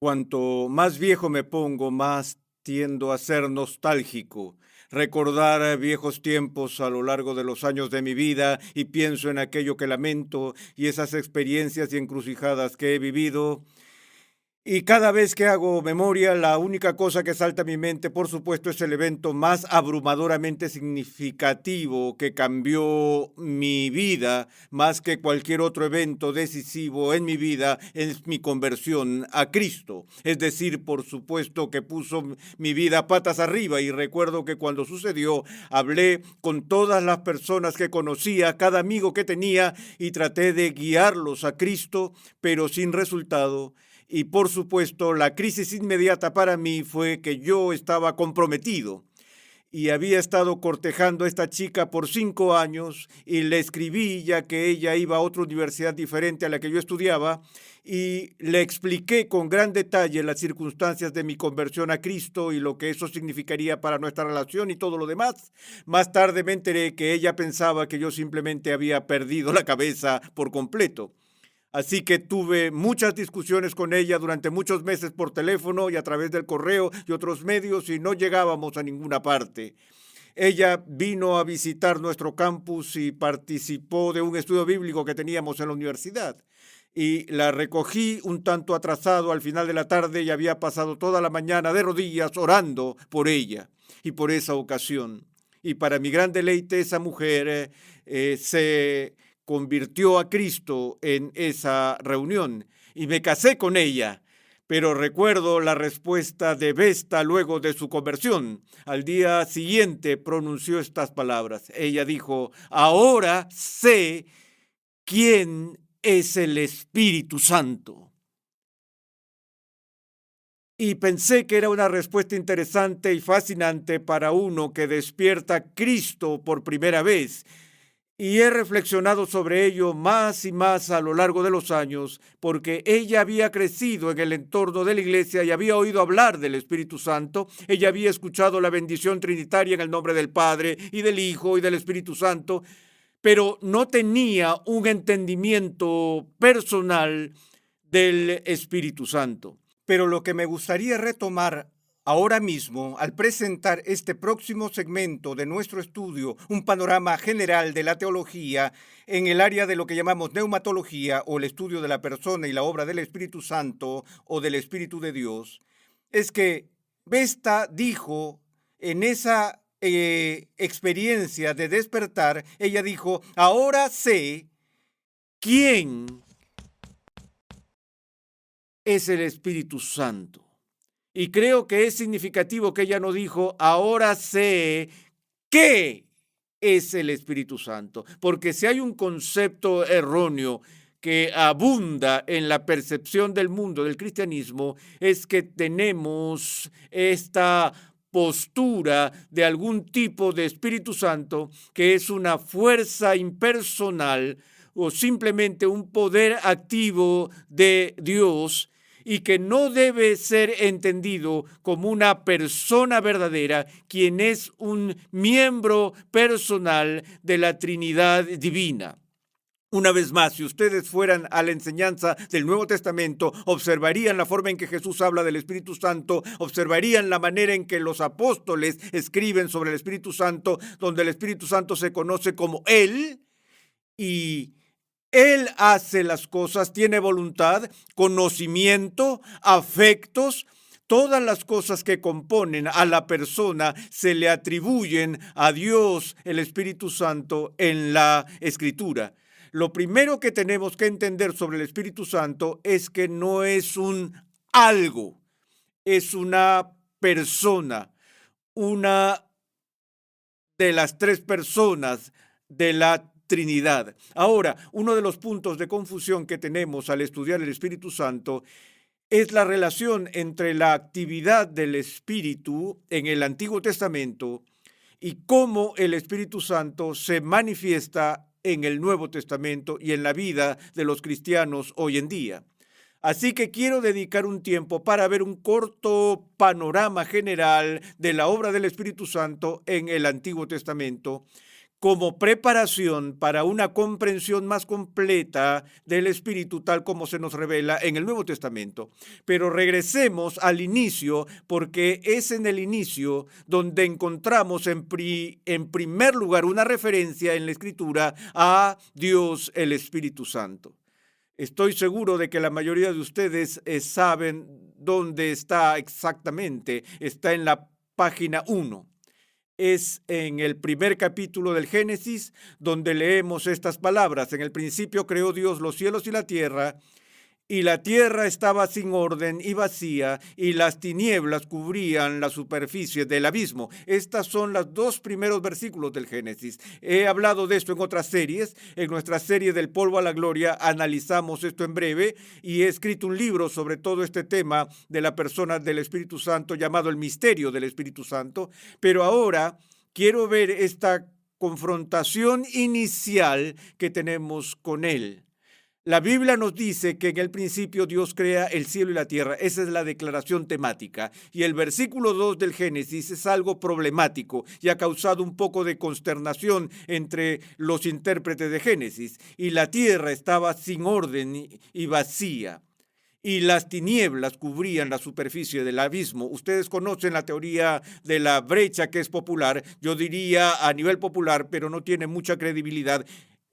Cuanto más viejo me pongo, más tiendo a ser nostálgico, recordar viejos tiempos a lo largo de los años de mi vida y pienso en aquello que lamento y esas experiencias y encrucijadas que he vivido. Y cada vez que hago memoria, la única cosa que salta a mi mente, por supuesto, es el evento más abrumadoramente significativo que cambió mi vida, más que cualquier otro evento decisivo en mi vida, es mi conversión a Cristo. Es decir, por supuesto que puso mi vida patas arriba y recuerdo que cuando sucedió, hablé con todas las personas que conocía, cada amigo que tenía y traté de guiarlos a Cristo, pero sin resultado. Y por supuesto, la crisis inmediata para mí fue que yo estaba comprometido y había estado cortejando a esta chica por 5 años y le escribí ya que ella iba a otra universidad diferente a la que yo estudiaba y le expliqué con gran detalle las circunstancias de mi conversión a Cristo y lo que eso significaría para nuestra relación y todo lo demás. Más tarde me enteré que ella pensaba que yo simplemente había perdido la cabeza por completo. Así que tuve muchas discusiones con ella durante muchos meses por teléfono y a través del correo y otros medios y no llegábamos a ninguna parte. Ella vino a visitar nuestro campus y participó de un estudio bíblico que teníamos en la universidad. Y la recogí un tanto atrasado al final de la tarde y había pasado toda la mañana de rodillas orando por ella y por esa ocasión. Y para mi gran deleite, esa mujer se convirtió a Cristo en esa reunión y me casé con ella. Pero recuerdo la respuesta de Vesta luego de su conversión. Al día siguiente pronunció estas palabras. Ella dijo: ahora sé quién es el Espíritu Santo. Y pensé que era una respuesta interesante y fascinante para uno que despierta a Cristo por primera vez. Y he reflexionado sobre ello más y más a lo largo de los años, porque ella había crecido en el entorno de la iglesia y había oído hablar del Espíritu Santo. Ella había escuchado la bendición trinitaria en el nombre del Padre y del Hijo y del Espíritu Santo, pero no tenía un entendimiento personal del Espíritu Santo. Pero lo que me gustaría retomar ahora mismo, al presentar este próximo segmento de nuestro estudio, un panorama general de la teología en el área de lo que llamamos neumatología o el estudio de la persona y la obra del Espíritu Santo o del Espíritu de Dios, es que Vesta dijo en esa experiencia de despertar, ella dijo: ahora sé quién es el Espíritu Santo. Y creo que es significativo que ella no dijo: ahora sé qué es el Espíritu Santo, porque si hay un concepto erróneo que abunda en la percepción del mundo del cristianismo, es que tenemos esta postura de algún tipo de Espíritu Santo que es una fuerza impersonal o simplemente un poder activo de Dios y que no debe ser entendido como una persona verdadera, quien es un miembro personal de la Trinidad divina. Una vez más, si ustedes fueran a la enseñanza del Nuevo Testamento, observarían la forma en que Jesús habla del Espíritu Santo, observarían la manera en que los apóstoles escriben sobre el Espíritu Santo, donde el Espíritu Santo se conoce como Él, y Él hace las cosas, tiene voluntad, conocimiento, afectos. Todas las cosas que componen a la persona se le atribuyen a Dios, el Espíritu Santo, en la Escritura. Lo primero que tenemos que entender sobre el Espíritu Santo es que no es un algo, es una persona, una de las tres personas de la Trinidad. Ahora, uno de los puntos de confusión que tenemos al estudiar el Espíritu Santo es la relación entre la actividad del Espíritu en el Antiguo Testamento y cómo el Espíritu Santo se manifiesta en el Nuevo Testamento y en la vida de los cristianos hoy en día. Así que quiero dedicar un tiempo para ver un corto panorama general de la obra del Espíritu Santo en el Antiguo Testamento, como preparación para una comprensión más completa del Espíritu tal como se nos revela en el Nuevo Testamento. Pero regresemos al inicio, porque es en el inicio donde encontramos en primer lugar una referencia en la Escritura a Dios el Espíritu Santo. Estoy seguro de que la mayoría de ustedes saben dónde está exactamente. Está en la página 1. Es en el primer capítulo del Génesis donde leemos estas palabras. En el principio creó Dios los cielos y la tierra estaba sin orden y vacía, y las tinieblas cubrían la superficie del abismo. Estas son los dos primeros versículos del Génesis. He hablado de esto en otras series. En nuestra serie del polvo a la gloria analizamos esto en breve, y he escrito un libro sobre todo este tema de la persona del Espíritu Santo, llamado El misterio del Espíritu Santo. Pero ahora quiero ver esta confrontación inicial que tenemos con él. La Biblia nos dice que en el principio Dios crea el cielo y la tierra. Esa es la declaración temática. Y el versículo 2 del Génesis es algo problemático y ha causado un poco de consternación entre los intérpretes de Génesis. Y la tierra estaba sin orden y vacía, y las tinieblas cubrían la superficie del abismo. Ustedes conocen la teoría de la brecha, que es popular, yo diría a nivel popular, pero no tiene mucha credibilidad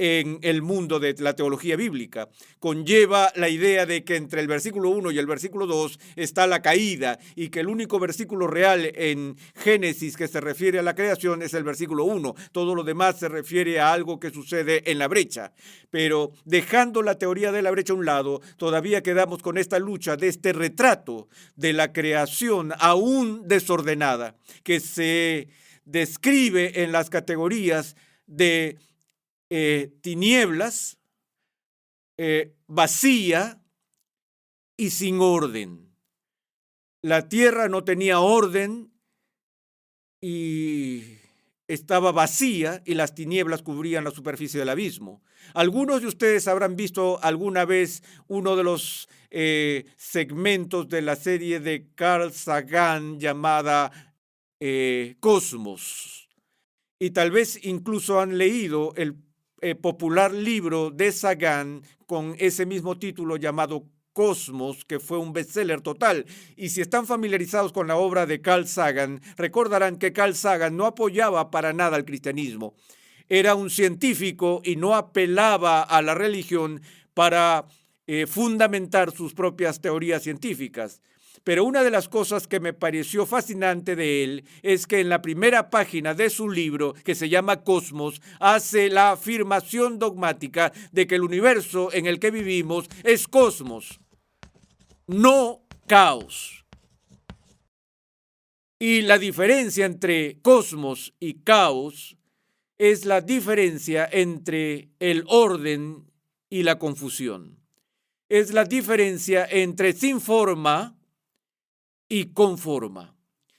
en el mundo de la teología bíblica. Conlleva la idea de que entre el versículo 1 y el versículo 2 está la caída, y que el único versículo real en Génesis que se refiere a la creación es el versículo 1. Todo lo demás se refiere a algo que sucede en la brecha. Pero dejando la teoría de la brecha a un lado, todavía quedamos con esta lucha de este retrato de la creación aún desordenada, que se describe en las categorías de tinieblas, vacía y sin orden. La tierra no tenía orden y estaba vacía, y las tinieblas cubrían la superficie del abismo. Algunos de ustedes habrán visto alguna vez uno de los segmentos de la serie de Carl Sagan llamada Cosmos, y tal vez incluso han leído el popular libro de Sagan con ese mismo título llamado Cosmos, que fue un bestseller total. Y si están familiarizados con la obra de Carl Sagan, recordarán que Carl Sagan no apoyaba para nada al cristianismo. Era un científico y no apelaba a la religión para fundamentar sus propias teorías científicas. Pero una de las cosas que me pareció fascinante de él es que en la primera página de su libro, que se llama Cosmos, hace la afirmación dogmática de que el universo en el que vivimos es cosmos, no caos. Y la diferencia entre cosmos y caos es la diferencia entre el orden y la confusión. Es la diferencia entre sin forma y con forma.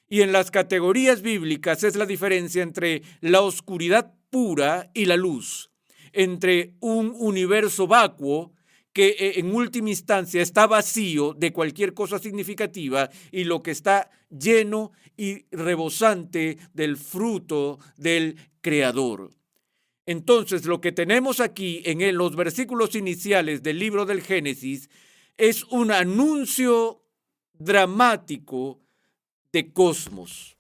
Y en las categorías bíblicas es la diferencia entre la oscuridad pura y la luz, entre un universo vacuo que en última instancia está vacío de cualquier cosa significativa, y lo que está lleno y rebosante del fruto del Creador. Entonces, lo que tenemos aquí en los versículos iniciales del libro del Génesis es un anuncio dramático de Cosmos.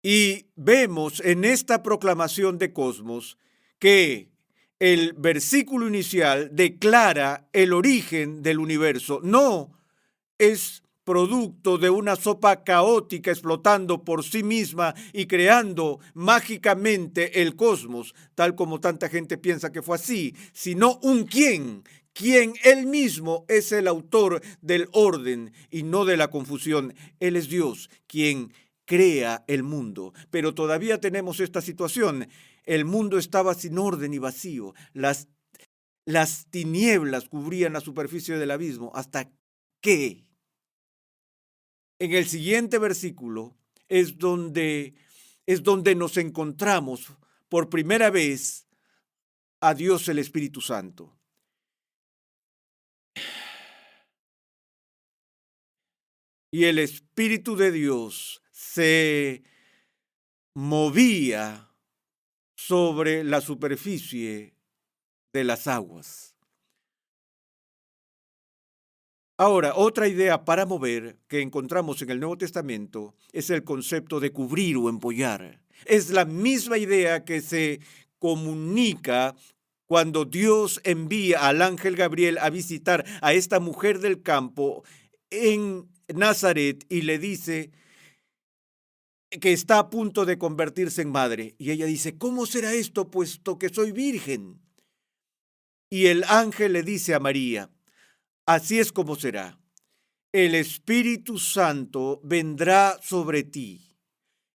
Y vemos en esta proclamación de Cosmos que el versículo inicial declara el origen del universo. No es producto de una sopa caótica explotando por sí misma y creando mágicamente el cosmos, tal como tanta gente piensa que fue así, sino un quien él mismo es el autor del orden y no de la confusión. Él es Dios, quien crea el mundo. Pero todavía tenemos esta situación. El mundo estaba sin orden y vacío. Las tinieblas cubrían la superficie del abismo, hasta que en el siguiente versículo es donde nos encontramos por primera vez a Dios el Espíritu Santo. Y el Espíritu de Dios se movía sobre la superficie de las aguas. Ahora, otra idea para mover que encontramos en el Nuevo Testamento es el concepto de cubrir o empollar. Es la misma idea que se comunica cuando Dios envía al ángel Gabriel a visitar a esta mujer del campo en Nazaret y le dice que está a punto de convertirse en madre. Y ella dice, ¿cómo será esto puesto que soy virgen? Y el ángel le dice a María, así es como será. El Espíritu Santo vendrá sobre ti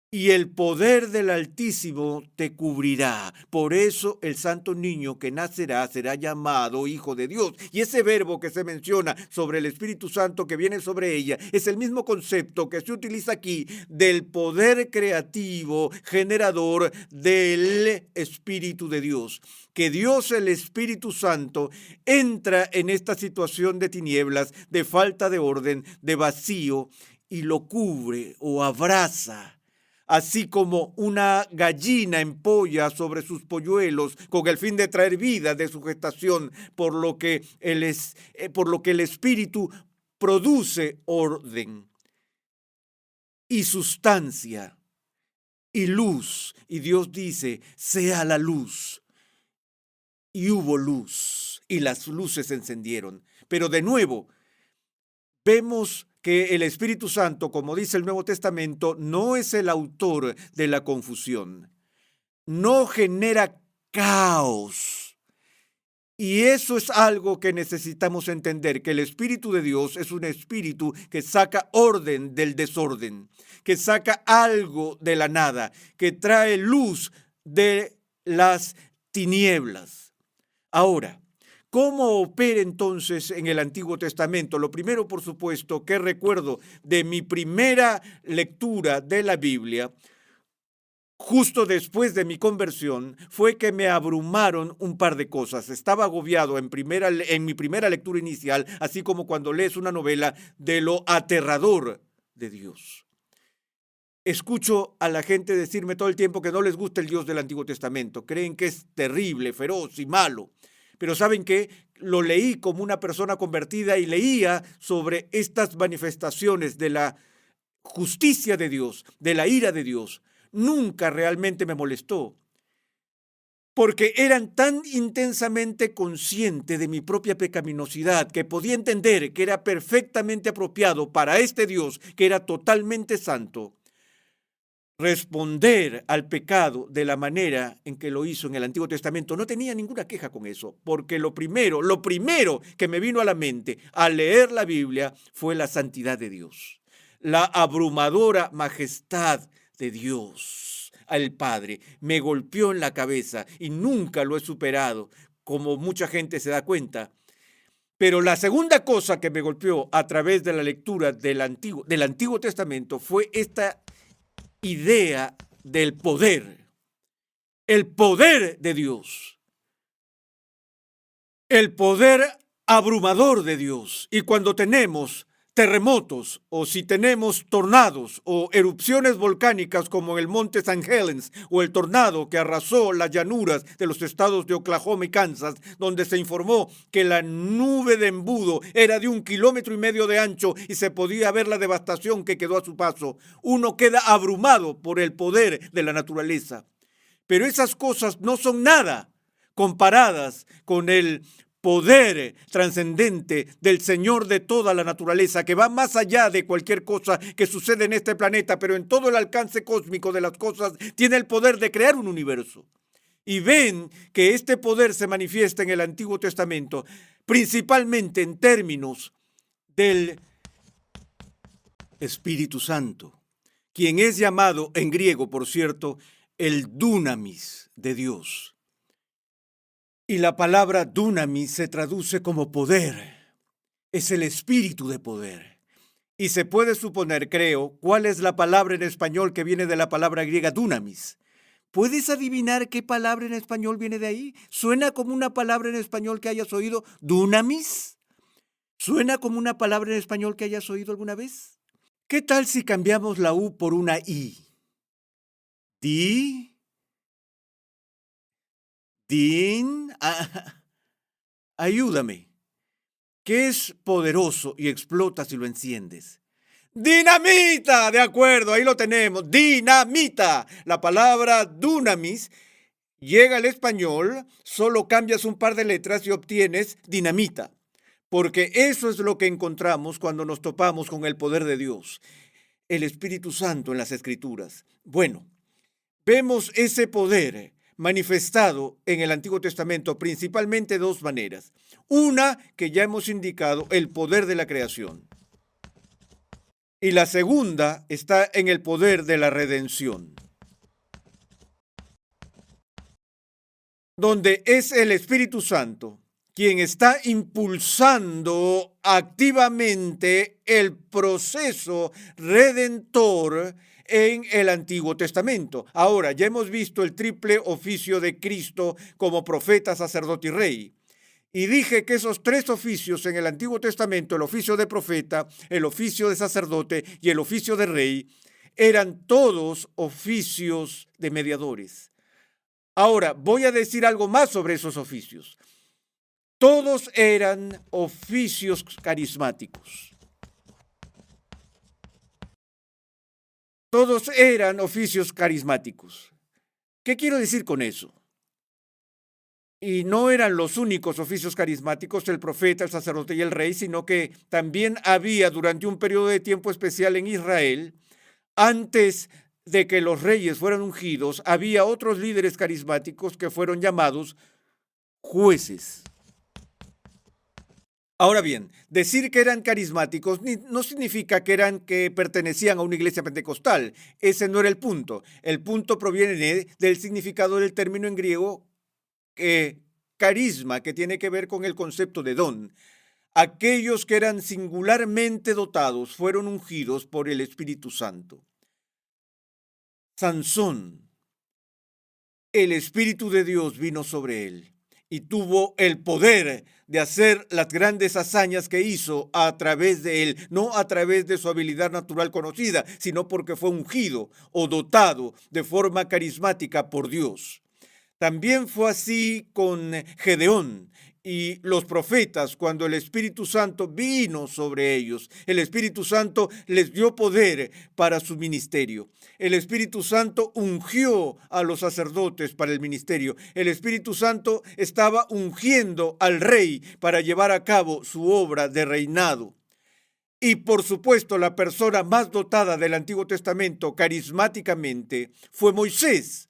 y el poder del Altísimo te cubrirá. Por eso el santo niño que nacerá será llamado Hijo de Dios. Y ese verbo que se menciona sobre el Espíritu Santo que viene sobre ella es el mismo concepto que se utiliza aquí del poder creativo generador del Espíritu de Dios. Que Dios, el Espíritu Santo, entra en esta situación de tinieblas, de falta de orden, de vacío, y lo cubre o abraza. Así como una gallina empolla sobre sus polluelos con el fin de traer vida de su gestación, por lo que el Espíritu produce orden y sustancia y luz. Y Dios dice, sea la luz. Y hubo luz, y las luces se encendieron. Pero de nuevo, vemos que el Espíritu Santo, como dice el Nuevo Testamento, no es el autor de la confusión. No genera caos. Y eso es algo que necesitamos entender, que el Espíritu de Dios es un espíritu que saca orden del desorden, que saca algo de la nada, que trae luz de las tinieblas. Ahora, ¿cómo opera entonces en el Antiguo Testamento? Lo primero, por supuesto, que recuerdo de mi primera lectura de la Biblia, justo después de mi conversión, fue que me abrumaron un par de cosas. Estaba agobiado en mi primera lectura inicial, así como cuando lees una novela, de lo aterrador de Dios. Escucho a la gente decirme todo el tiempo que no les gusta el Dios del Antiguo Testamento. Creen que es terrible, feroz y malo. Pero ¿saben qué? Lo leí como una persona convertida y leía sobre estas manifestaciones de la justicia de Dios, de la ira de Dios. Nunca realmente me molestó, porque eran tan intensamente consciente de mi propia pecaminosidad que podía entender que era perfectamente apropiado para este Dios, que era totalmente santo, responder al pecado de la manera en que lo hizo en el Antiguo Testamento. No tenía ninguna queja con eso, porque lo primero que me vino a la mente al leer la Biblia fue la santidad de Dios, la abrumadora majestad de Dios, al Padre. Me golpeó en la cabeza y nunca lo he superado, como mucha gente se da cuenta. Pero la segunda cosa que me golpeó a través de la lectura del Antiguo Testamento fue esta idea del poder, el poder de Dios, el poder abrumador de Dios. Y cuando tenemos terremotos o si tenemos tornados o erupciones volcánicas como el monte St. Helens o el tornado que arrasó las llanuras de los estados de Oklahoma y Kansas, donde se informó que la nube de embudo era de 1,5 kilómetros de ancho y se podía ver la devastación que quedó a su paso, uno queda abrumado por el poder de la naturaleza. Pero esas cosas no son nada comparadas con el poder trascendente del Señor de toda la naturaleza, que va más allá de cualquier cosa que sucede en este planeta, pero en todo el alcance cósmico de las cosas tiene el poder de crear un universo. Y ven que este poder se manifiesta en el Antiguo Testamento, principalmente en términos del Espíritu Santo, quien es llamado en griego, por cierto, el dunamis de Dios. Y la palabra dunamis se traduce como poder. Es el espíritu de poder. Y se puede suponer, creo, cuál es la palabra en español que viene de la palabra griega dunamis. ¿Puedes adivinar qué palabra en español viene de ahí? ¿Suena como una palabra en español que hayas oído? ¿Dunamis? ¿Suena como una palabra en español que hayas oído alguna vez? ¿Qué tal si cambiamos la U por una I? Di Ayúdame. ¿Qué es poderoso y explota si lo enciendes? Dinamita, de acuerdo, ahí lo tenemos, dinamita. La palabra dunamis llega al español, solo cambias un par de letras y obtienes dinamita, porque eso es lo que encontramos cuando nos topamos con el poder de Dios, el Espíritu Santo en las Escrituras. Bueno, vemos ese poder manifestado en el Antiguo Testamento principalmente de dos maneras. Una que ya hemos indicado, el poder de la creación. Y la segunda está en el poder de la redención, donde es el Espíritu Santo quien está impulsando activamente el proceso redentor en el Antiguo Testamento. Ahora, ya hemos visto el triple oficio de Cristo como profeta, sacerdote y rey. Y dije que esos tres oficios en el Antiguo Testamento, el oficio de profeta, el oficio de sacerdote y el oficio de rey, eran todos oficios de mediadores. Ahora, voy a decir algo más sobre esos oficios. Todos eran oficios carismáticos. Todos eran oficios carismáticos. ¿Qué quiero decir con eso? Y no eran los únicos oficios carismáticos, el profeta, el sacerdote y el rey, sino que también había durante un periodo de tiempo especial en Israel, antes de que los reyes fueran ungidos, había otros líderes carismáticos que fueron llamados jueces. Ahora bien, decir que eran carismáticos no significa que pertenecían a una iglesia pentecostal. Ese no era el punto. El punto proviene del significado del término en griego carisma, que tiene que ver con el concepto de don. Aquellos que eran singularmente dotados fueron ungidos por el Espíritu Santo. Sansón, el Espíritu de Dios vino sobre él y tuvo el poder de hacer las grandes hazañas que hizo a través de él, no a través de su habilidad natural conocida, sino porque fue ungido o dotado de forma carismática por Dios. También fue así con Gedeón y los profetas cuando el Espíritu Santo vino sobre ellos. El Espíritu Santo les dio poder para su ministerio. El Espíritu Santo ungió a los sacerdotes para el ministerio. El Espíritu Santo estaba ungiendo al rey para llevar a cabo su obra de reinado. Y por supuesto, la persona más dotada del Antiguo Testamento carismáticamente fue Moisés,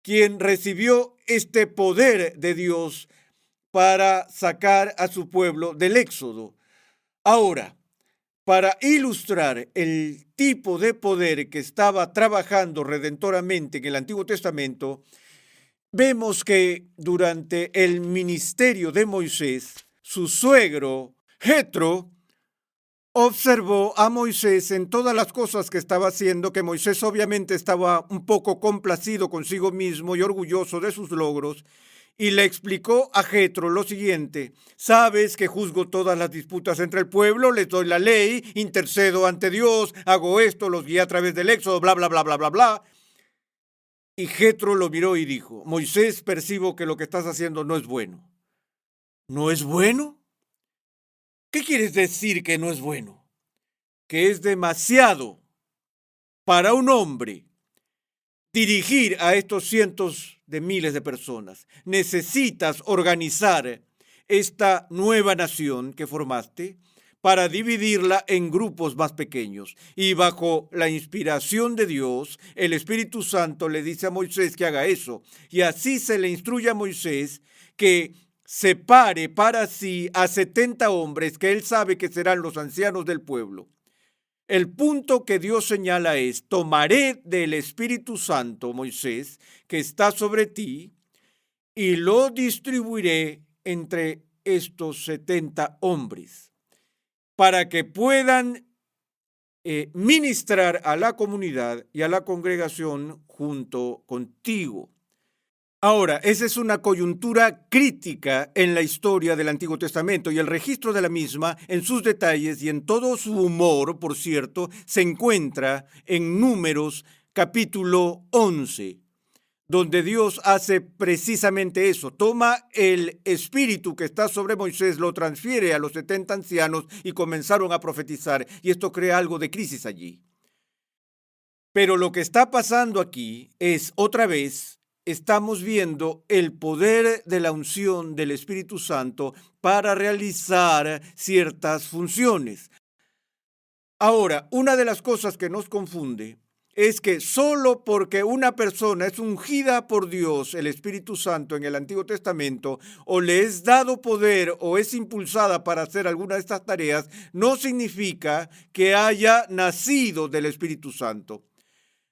quien recibió este poder de Dios para sacar a su pueblo del éxodo. Ahora, para ilustrar el tipo de poder que estaba trabajando redentoramente en el Antiguo Testamento, vemos que durante el ministerio de Moisés, su suegro, Jetro, observó a Moisés en todas las cosas que estaba haciendo, que Moisés obviamente estaba un poco complacido consigo mismo y orgulloso de sus logros, y le explicó a Jetro lo siguiente: sabes que juzgo todas las disputas entre el pueblo, les doy la ley, intercedo ante Dios, hago esto, los guío a través del éxodo, bla, bla, bla, bla, bla, bla. Y Jetro lo miró y dijo: Moisés, percibo que lo que estás haciendo no es bueno. ¿No es bueno? ¿Qué quieres decir que no es bueno? Que es demasiado para un hombre dirigir a estos cientos de miles de personas. Necesitas organizar esta nueva nación que formaste para dividirla en grupos más pequeños. Y bajo la inspiración de Dios, el Espíritu Santo le dice a Moisés que haga eso. Y así se le instruye a Moisés que separe para sí a 70 hombres que él sabe que serán los ancianos del pueblo. El punto que Dios señala es: tomaré del Espíritu Santo, Moisés, que está sobre ti, y lo distribuiré entre estos 70 hombres, para que puedan ministrar a la comunidad y a la congregación junto contigo. Ahora, esa es una coyuntura crítica en la historia del Antiguo Testamento, y el registro de la misma, en sus detalles y en todo su humor, por cierto, se encuentra en Números capítulo 11, donde Dios hace precisamente eso. Toma el espíritu que está sobre Moisés, lo transfiere a los 70 ancianos y comenzaron a profetizar. Y esto crea algo de crisis allí. Pero lo que está pasando aquí es, otra vez, estamos viendo el poder de la unción del Espíritu Santo para realizar ciertas funciones. Ahora, una de las cosas que nos confunde es que solo porque una persona es ungida por Dios, el Espíritu Santo, en el Antiguo Testamento, o le es dado poder o es impulsada para hacer alguna de estas tareas, no significa que haya nacido del Espíritu Santo.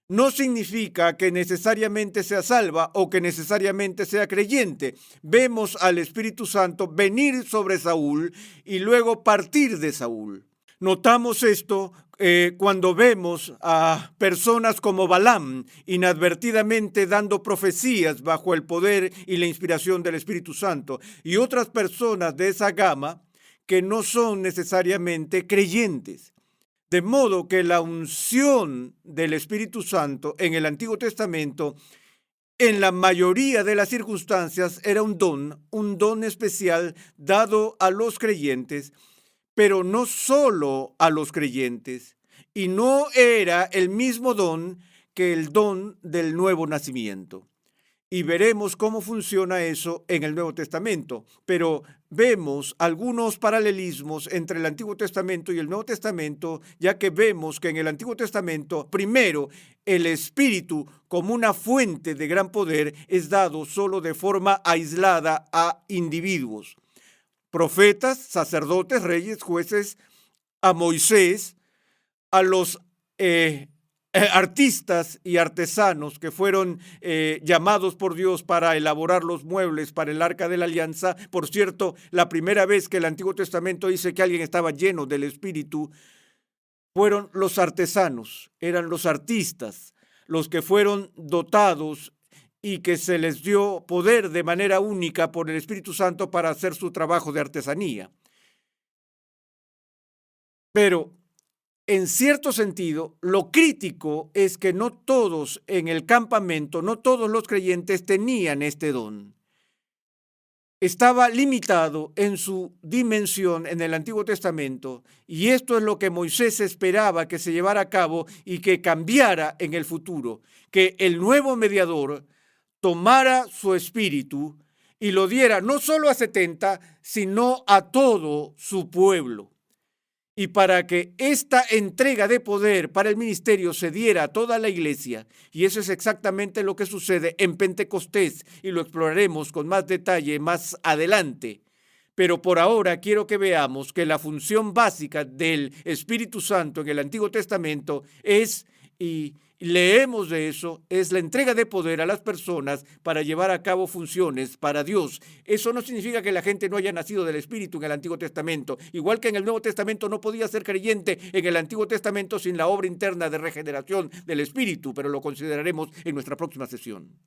No significa que necesariamente sea salva o que necesariamente sea creyente. Vemos al Espíritu Santo venir sobre Saúl y luego partir de Saúl. Notamos esto cuando vemos a personas como Balaam inadvertidamente dando profecías bajo el poder y la inspiración del Espíritu Santo, y otras personas de esa gama que no son necesariamente creyentes. De modo que la unción del Espíritu Santo en el Antiguo Testamento, en la mayoría de las circunstancias, era un don especial dado a los creyentes, pero no solo a los creyentes, y no era el mismo don que el don del nuevo nacimiento. Y veremos cómo funciona eso en el Nuevo Testamento, pero vemos algunos paralelismos entre el Antiguo Testamento y el Nuevo Testamento, ya que vemos que en el Antiguo Testamento, primero, el Espíritu como una fuente de gran poder es dado solo de forma aislada a individuos. Profetas, sacerdotes, reyes, jueces, a Moisés, a los artistas y artesanos que fueron llamados por Dios para elaborar los muebles para el Arca de la Alianza. Por cierto, la primera vez que el Antiguo Testamento dice que alguien estaba lleno del Espíritu, fueron los artesanos, eran los artistas, los que fueron dotados y que se les dio poder de manera única por el Espíritu Santo para hacer su trabajo de artesanía. Pero en cierto sentido, lo crítico es que no todos en el campamento, no todos los creyentes tenían este don. Estaba limitado en su dimensión en el Antiguo Testamento, y esto es lo que Moisés esperaba que se llevara a cabo y que cambiara en el futuro, que el nuevo mediador tomara su espíritu y lo diera no solo a 70, sino a todo su pueblo. Y para que esta entrega de poder para el ministerio se diera a toda la iglesia, y eso es exactamente lo que sucede en Pentecostés, y lo exploraremos con más detalle más adelante. Pero por ahora quiero que veamos que la función básica del Espíritu Santo en el Antiguo Testamento es, y leemos de eso, es la entrega de poder a las personas para llevar a cabo funciones para Dios. Eso no significa que la gente no haya nacido del Espíritu en el Antiguo Testamento. Igual que en el Nuevo Testamento no podía ser creyente en el Antiguo Testamento sin la obra interna de regeneración del Espíritu, pero lo consideraremos en nuestra próxima sesión.